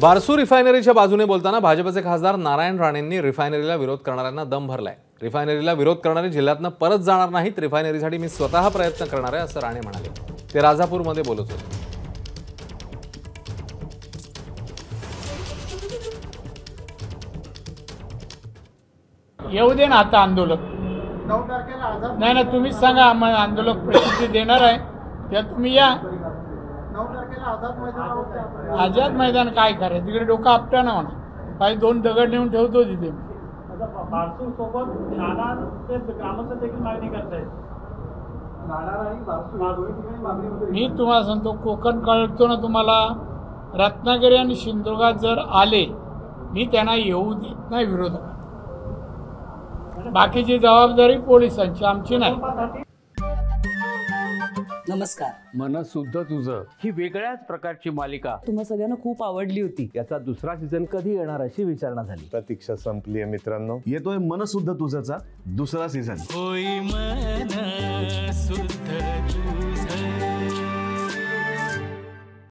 बारसू रिफायनरीच्या बाजूने बोलताना भाजपचे खासदार नारायण राणेंनी रिफायनरीला विरोध करणाऱ्यांना दम भरलाय। रिफायनरीला विरोध करणारे जिल्ह्यातनं परत जाणार नाहीत, रिफायनरीसाठी मी स्वतः प्रयत्न करणार आहे असं राणे म्हणाले। ते राजापूरमध्ये बोलत होते। येऊ दे ना आता आंदोलक। 9 तारखेला आझाद नाही ना, तुम्हीच सांगा आम्हाला आंदोलक प्रसिद्धी देणार आहे त्या तुम्ही या। 9 तारखेला आझाद मैदानावर आझाद मैदान काय करायचं, तिकडे डोकं आपटा ना म्हणा, काही 2 दगड नेऊन ठेवतो तिथे। बारसूर सोबत नाणार ते ग्रामस्थ देखील मागणी करतायत। नाणार आणि बारसूर या दोन्ही ठिकाणी मागणी होती। मी तुम्हाला सांगतो, कोकण कळतो ना तुम्हाला, रत्नागिरी आणि सिंधुदुर्गात जर आले मी त्यांना येऊ देत नाही विरोधात। बाकीची जबाबदारी पोलिसांची, आमची नाही। नमस्कार। मन सुद्धा तुझं ही वेगळ्याच प्रकारची मालिका तुम्हा सगळ्यांना खूप आवडली होती। याचा दुसरा सीझन कधी येणार अशी विचारणा झाली। प्रतीक्षा संपली आहे मित्रांनो, येतोय मन सुद्धा तुझाचा दुसरा सीझन। होई मन सुद्धा